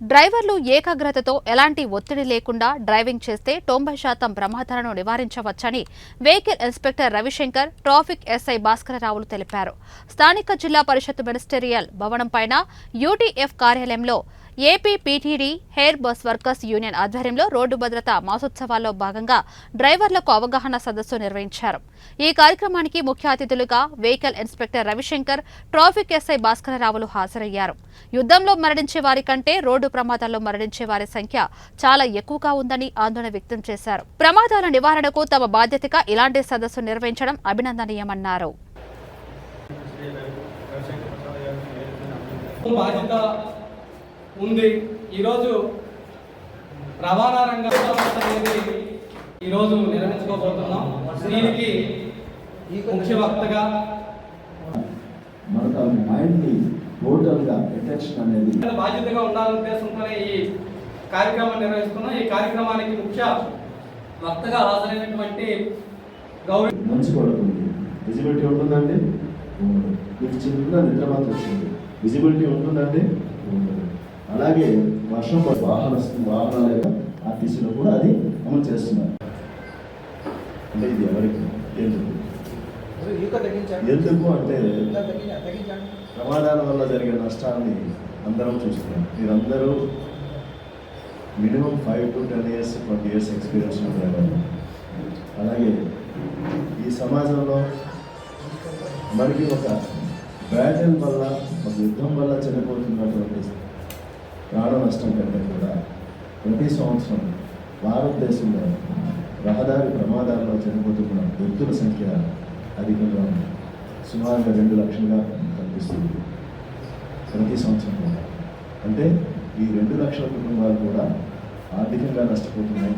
డ్రైవర్లు ఏకాగ్రతతో ఎలాంటి ఒత్తిడి లేకుండా డ్రైవింగ్ చేస్తే 90% ప్రమాదాలను నివారించవచ్చని vehicle inspector Ravishankar, traffic SI భాస్కరరావులు తెలిపారు. స్థానిక జిల్లా పరిషత్ మినిస్టేరియల్ భవనం పైన యూటీఎఫ్ కార్యాలయంలో AP PTD hire bus workers union ఆధ్వర్యంలో రోడ్డు భద్రతా మాసోత్సవాల్లో భాగంగా డ్రైవర్లకు అవగాహన సదస్సు నిర్వహించారు. ఈ కార్యక్రమానికి ముఖ్య అతిథులుగా vehicle inspector Ravishankar, traffic SI భాస్కరరావులు హాజరయ్యారు. యుద్ధంలో మరణించే వారి కంటే రోడ్డు ప్రమాదాల్లో మరణించే వారి సంఖ్య చాలా ఎక్కువగా ఉందని ఆందోళన వ్యక్తం చేశారు. ప్రమాదాల నివారణకు తమ బాధ్యతగా ఇలాంటి సదస్సు నిర్వహించడం అభినందనీయమన్నారు. ఉంది. ఈరోజు రవాణా రంగం అనేది ఈరోజు నిర్వహించుకోబోతున్నాం. దీనికి ముఖ్య వక్తగా మనకు మైండ్ని టోటల్గా అటెన్షన్ అనేది బాధ్యతగా ఉండాలనే ఉద్దేశంతోనే ఈ కార్యక్రమాన్ని నిర్వహిస్తున్నాం. ఈ కార్యక్రమానికి ముఖ్య వక్తగా హాజరైనటువంటి గౌరవ మంచి పడుతుంది. విజిబిలిటీ ఉంటుందండి, మీకు చిన్న నిద్రమాత వచ్చింది, విజిబిలిటీ ఉంటుందండి. అలాగే వర్షం వాహనాల యొక్క ఆర్టీసీలో కూడా అది అమలు చేస్తున్నారు. అంటే ఇది ఎవరికి ఎందుకు అంటే ప్రమాదాల వల్ల జరిగే నష్టాన్ని అందరం చూస్తున్నాం. మీరందరూ minimum 5 to 10 years 20 years experience ఉంటారు. అలాగే ఈ సమాజంలో మనకి ఒక బ్యాటిల్ వల్ల, ఒక యుద్ధం వల్ల చనిపోతున్నటువంటి ప్రాణ నష్టం కంటే కూడా ప్రతి సంవత్సరం భారతదేశంలో రహదారి ప్రమాదాల్లో చనిపోతున్న వ్యక్తుల సంఖ్య అధికంగా ఉంది. సుమారుగా 2 లక్షలుగా కనిపిస్తుంది ప్రతి సంవత్సరం. అంటే ఈ 2 లక్షల కుటుంబాలు కూడా ఆర్థికంగా నష్టపోతున్నాయి,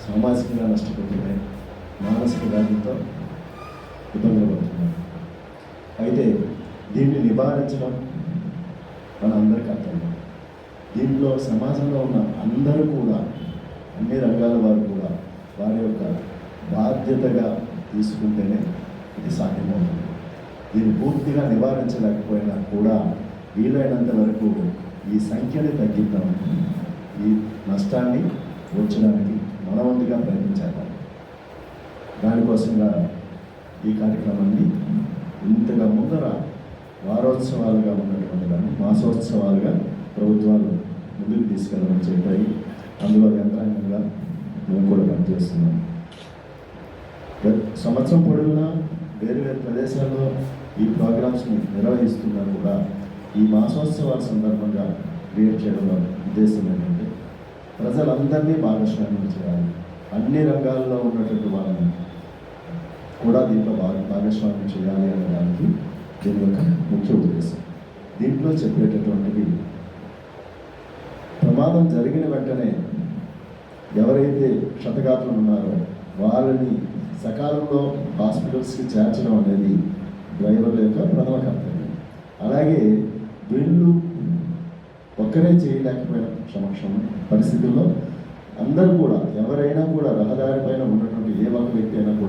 సామాజికంగా నష్టపోతున్నాయి, మానసిక వ్యాధితో ఇబ్బందులు పడుతున్నాయి. అయితే దీన్ని నివారించడం మన అందరికీ అర్థం. దీంట్లో సమాజంలో ఉన్న అందరూ కూడా, అన్ని రంగాల వారు కూడా వారి యొక్క బాధ్యతగా తీసుకుంటేనే ఇది సాధ్యమవుతుంది. దీన్ని పూర్తిగా నివారించలేకపోయినా కూడా వీలైనంత వరకు ఈ సంఖ్యని తగ్గిద్దాం, ఈ నష్టాన్ని ఉంచడానికి మనవంతుగా ప్రయత్నించాలి. దానికోసంగా ఈ కార్యక్రమాన్ని ఇంతగా ముందర వారోత్సవాలుగా ఉన్నటువంటి దాన్ని మాసోత్సవాలుగా ప్రభుత్వాలు ముందుకు తీసుకెళ్ళడం చెప్పాయి. అందులో యంత్రాంగంగా మేము కూడా పనిచేస్తున్నాం. సంవత్సరం పొడవునా వేరు వేరు ప్రదేశాల్లో ఈ ప్రోగ్రామ్స్ని నిర్వహిస్తున్నా కూడా ఈ మాసోత్సవాల సందర్భంగా క్రియేట్ చేయడంలో ఉద్దేశం ఏంటంటే ప్రజలందరినీ భాగస్వామ్యం చేయాలి. అన్ని రంగాల్లో ఉన్నటువంటి వాళ్ళని కూడా దీంట్లో భాగస్వామ్యం చేయాలి అనే దానికి దీని యొక్క ముఖ్య ఉద్దేశం. దీంట్లో చెప్పేటటువంటివి ప్రమాదం జరిగిన వెంటనే ఎవరైతే క్షతగాత్రులు ఉన్నారో వాళ్ళని సకాలంలో హాస్పిటల్స్కి చేర్చడం అనేది డ్రైవర్ల యొక్క ప్రథమ కర్తవ్యం. అలాగే వీళ్ళు ఒక్కరే చేయలేకపోయిన పరిస్థితుల్లో అందరూ కూడా, ఎవరైనా కూడా రహదారి పైన ఉన్నటువంటి ఏ ఒక్క వ్యక్తి అయినా కూడా